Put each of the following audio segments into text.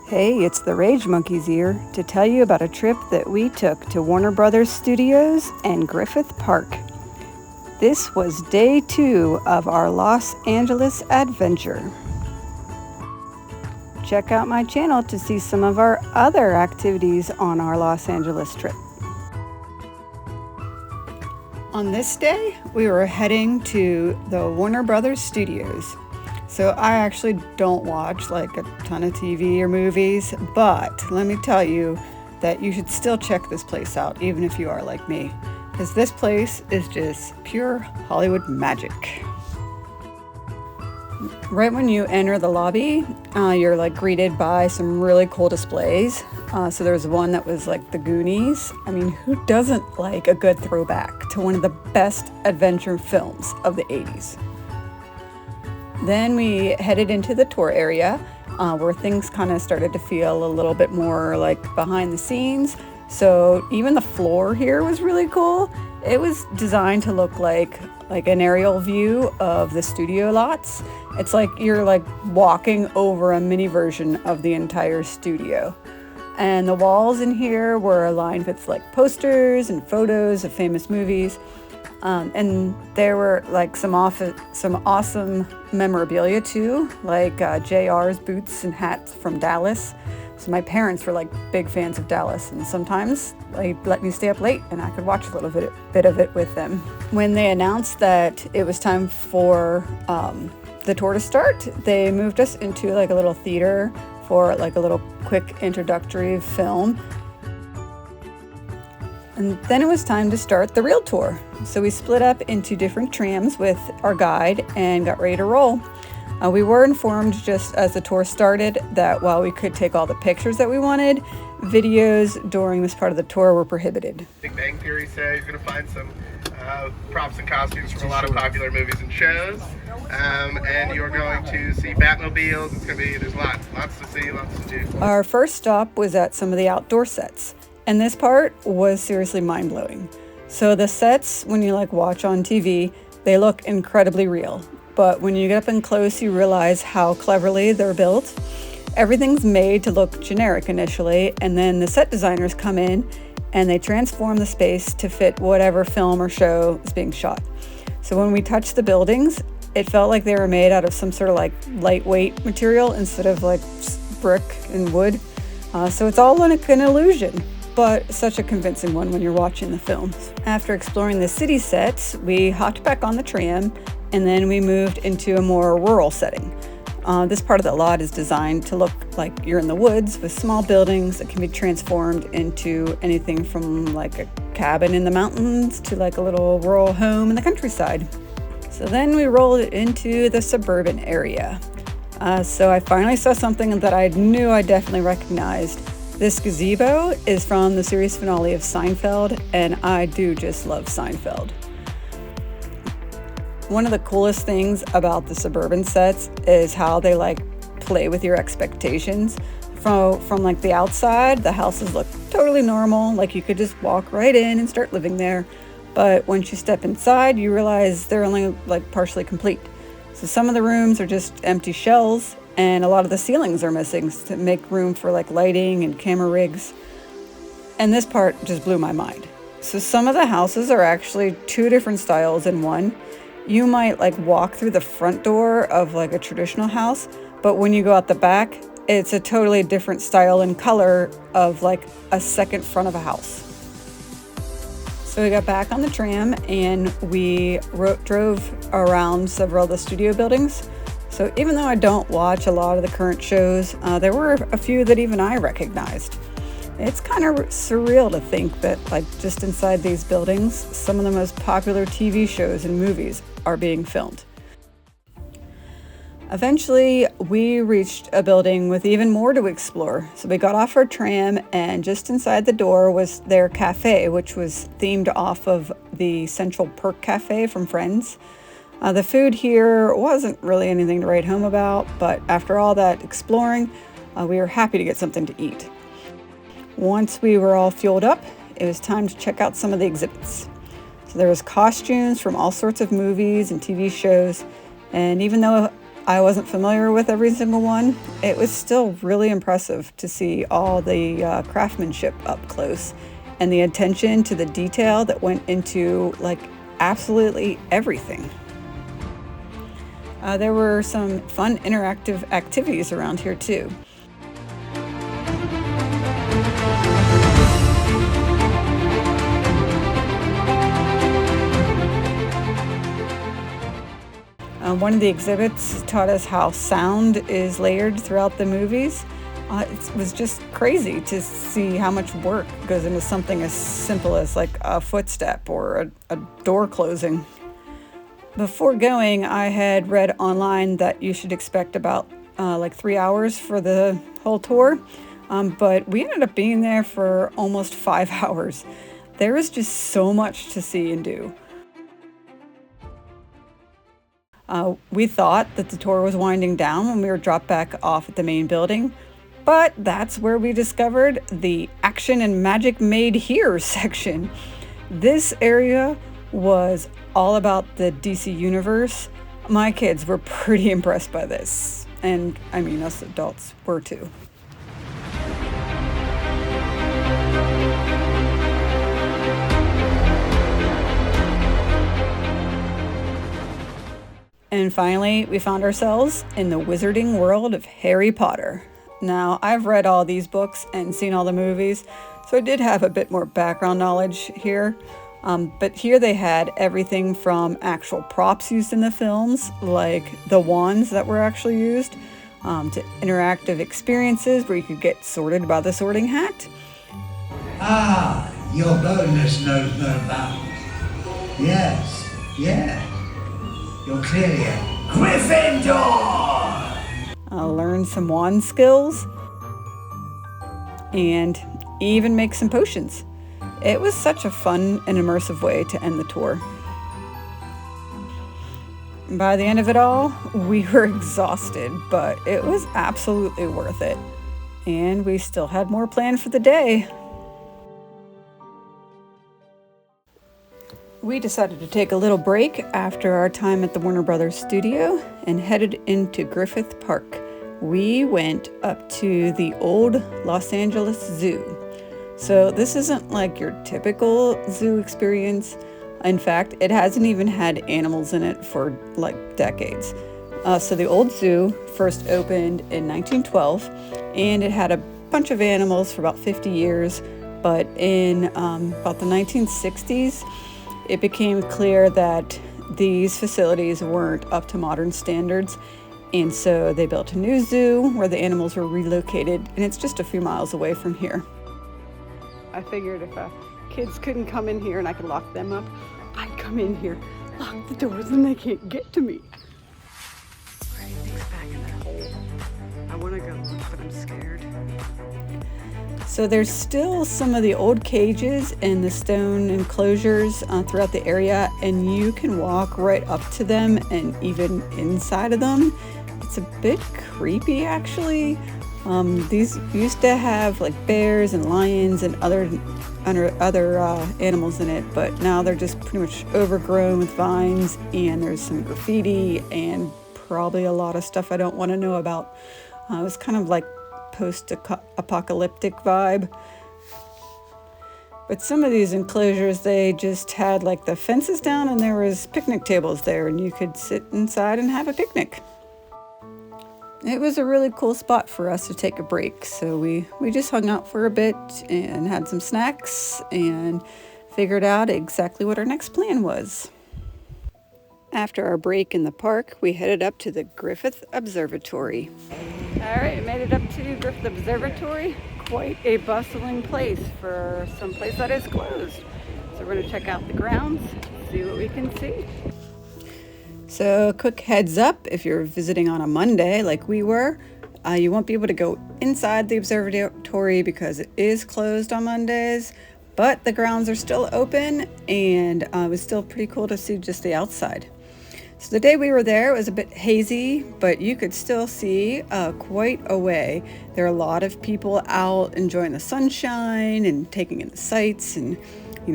Hey, it's the Rage Monkeys here to tell you about a trip that we took to Warner Brothers Studios and Griffith Park. This was day 2 of our Los Angeles adventure. Check out my channel to see some of our other activities on our Los Angeles trip. On this day, we were heading to the Warner Brothers Studios. So I actually don't watch like a ton of TV or movies, but let me tell you that you should still check this place out, even if you are like me, because this place is just pure Hollywood magic. Right when you enter the lobby, you're like greeted by some really cool displays. So there was one that was like the Goonies. I mean, who doesn't like a good throwback to one of the best adventure films of the 80s? Then we headed into the tour area where things kind of started to feel a little bit more like behind the scenes. So even the floor here was really cool. It was designed to look like an aerial view of the studio lots. It's like you're like walking over a mini version of the entire studio. And the walls in here were lined with like posters and photos of famous movies. And there were like some awesome memorabilia too, like JR's boots and hats from Dallas. So my parents were like big fans of Dallas, and sometimes they let me stay up late and I could watch a little bit of it with them. When they announced that it was time for the tour to start, they moved us into like a little theater for like a little quick introductory film. And then it was time to start the real tour. So we split up into different trams with our guide and got ready to roll. We were informed just as the tour started that while we could take all the pictures that we wanted, videos during this part of the tour were prohibited. Big Bang Theory says you're going to find some props and costumes from a lot of popular movies and shows. And you're going to see Batmobiles. It's going to be, there's lots to see, lots to do. Our first stop was at some of the outdoor sets. And this part was seriously mind-blowing. So the sets, when you like watch on TV, they look incredibly real. But when you get up and close, you realize how cleverly they're built. Everything's made to look generic initially, and then the set designers come in and they transform the space to fit whatever film or show is being shot. So when we touched the buildings, it felt like they were made out of some sort of like lightweight material instead of like brick and wood. So it's all like an illusion, but such a convincing one when you're watching the films. After exploring the city sets, we hopped back on the tram and then we moved into a more rural setting. This part of the lot is designed to look like you're in the woods with small buildings that can be transformed into anything from like a cabin in the mountains to like a little rural home in the countryside. So then we rolled into the suburban area. So I finally saw something that I knew I definitely recognized. This gazebo is from the series finale of Seinfeld, and I do just love Seinfeld. One of the coolest things about the suburban sets is how they like play with your expectations. From like the outside, the houses look totally normal, like you could just walk right in and start living there. But once you step inside, you realize they're only like partially complete. So some of the rooms are just empty shells, and a lot of the ceilings are missing to make room for like lighting and camera rigs. And this part just blew my mind. So some of the houses are actually 2 different styles in one. You might like walk through the front door of like a traditional house, but when you go out the back, it's a totally different style and color of like a second front of a house. So we got back on the tram and we drove around several of the studio buildings. So even though I don't watch a lot of the current shows, there were a few that even I recognized. It's kind of surreal to think that like just inside these buildings, some of the most popular TV shows and movies are being filmed. Eventually, we reached a building with even more to explore. So we got off our tram, and just inside the door was their cafe, which was themed off of the Central Perk Cafe from Friends. The food here wasn't really anything to write home about, but after all that exploring, we were happy to get something to eat. Once we were all fueled up, it was time to check out some of the exhibits. So there was costumes from all sorts of movies and TV shows, and even though I wasn't familiar with every single one, it was still really impressive to see all the craftsmanship up close and the attention to the detail that went into like absolutely everything. There were some fun interactive activities around here too. One of the exhibits taught us how sound is layered throughout the movies. It was just crazy to see how much work goes into something as simple as like a footstep or a door closing. Before going, I had read online that you should expect about like 3 hours for the whole tour, but we ended up being there for almost 5 hours. There is just so much to see and do. We thought that the tour was winding down when we were dropped back off at the main building, but that's where we discovered the Action and Magic Made Here section. This area was all about the DC universe. My kids were pretty impressed by this, and I mean us adults were too. And finally, we found ourselves in the wizarding world of Harry Potter. Now, I've read all these books and seen all the movies, so I did have a bit more background knowledge here. But here they had everything from actual props used in the films, like the wands that were actually used, to interactive experiences where you could get sorted by the sorting hat. Ah, your boldness knows no bounds. Yes, yes. You're clearly a Gryffindor! Learn some wand skills and even make some potions. It was such a fun and immersive way to end the tour. By the end of it all, we were exhausted, but it was absolutely worth it. And we still had more planned for the day. We decided to take a little break after our time at the Warner Brothers studio and headed into Griffith Park. We went up to the old Los Angeles Zoo. So this isn't like your typical zoo experience. In fact, it hasn't even had animals in it for like decades. So the old zoo first opened in 1912, and it had a bunch of animals for about 50 years. But in about the 1960s, it became clear that these facilities weren't up to modern standards, and so they built a new zoo where the animals were relocated, and it's just a few miles away from here. I figured if kids couldn't come in here and I could lock them up, I'd come in here, lock the doors, and they can't get to me. Everything's back in that hole. I want to go look, but I'm scared. So there's still some of the old cages and the stone enclosures throughout the area, and you can walk right up to them and even inside of them. It's a bit creepy, actually. These used to have like bears and lions and other animals in it, but now they're just pretty much overgrown with vines, and there's some graffiti and probably a lot of stuff I don't want to know about. It was kind of like post-apocalyptic vibe. But some of these enclosures, they just had like the fences down and there was picnic tables there, and you could sit inside and have a picnic. It was a really cool spot for us to take a break, so we just hung out for a bit and had some snacks and figured out exactly what our next plan was. After our break in the park, we headed up to the Griffith Observatory. All right, we made it up to Griffith Observatory. Quite a bustling place for some place that is closed. So we're going to check out the grounds, see what we can see. So quick heads up, if you're visiting on a Monday like we were, you won't be able to go inside the observatory because it is closed on Mondays, but the grounds are still open, and it was still pretty cool to see just the outside. So the day we were there, it was a bit hazy, but you could still see quite a way. There are a lot of people out enjoying the sunshine and taking in the sights and,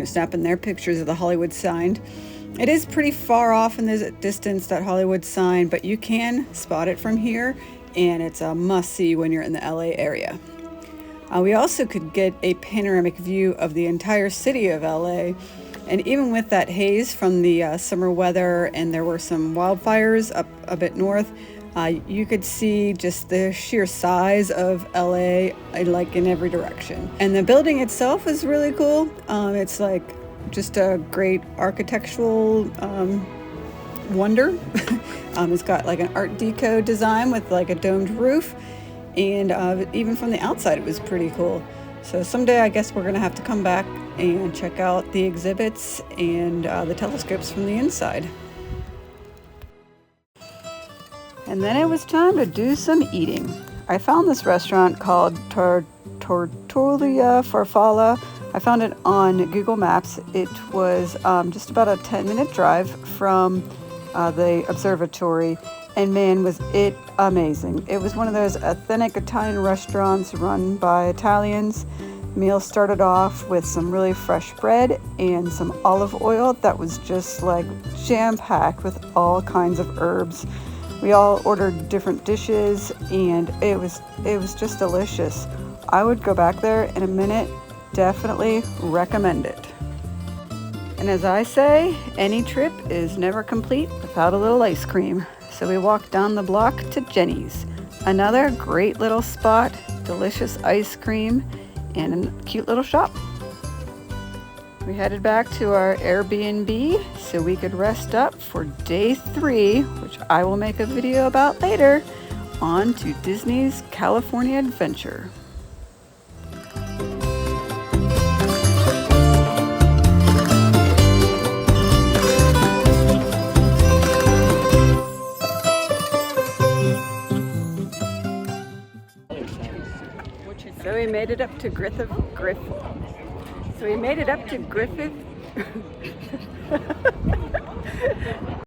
snapping their pictures of the Hollywood sign. It is pretty far off in the distance, that Hollywood sign, but you can spot it from here, and it's a must-see when you're in the LA area. We also could get a panoramic view of the entire city of LA, and even with that haze from the summer weather, and there were some wildfires up a bit north, you could see just the sheer size of LA like in every direction. And the building itself is really cool. It's like just a great architectural wonder. It's got like an Art Deco design with like a domed roof, and even from the outside it was pretty cool. So someday I guess we're gonna have to come back and check out the exhibits and the telescopes from the inside. And then it was time to do some eating. I found this restaurant called Tortilla Farfalla. I found it on Google Maps. It was just about a 10-minute drive from the observatory, and man, was it amazing. It was one of those authentic Italian restaurants run by Italians. Meal started off with some really fresh bread and some olive oil that was just like jam-packed with all kinds of herbs. We all ordered different dishes, and it was just delicious. I would go back there in a minute. Definitely recommend it. And as I say, any trip is never complete without a little ice cream. So we walked down the block to Jenny's. Another great little spot, delicious ice cream, and a cute little shop. We headed back to our Airbnb so we could rest up for day 3, which I will make a video about later, on to Disney's California Adventure. So we made it up to Griffith. So we made it up to Griffith.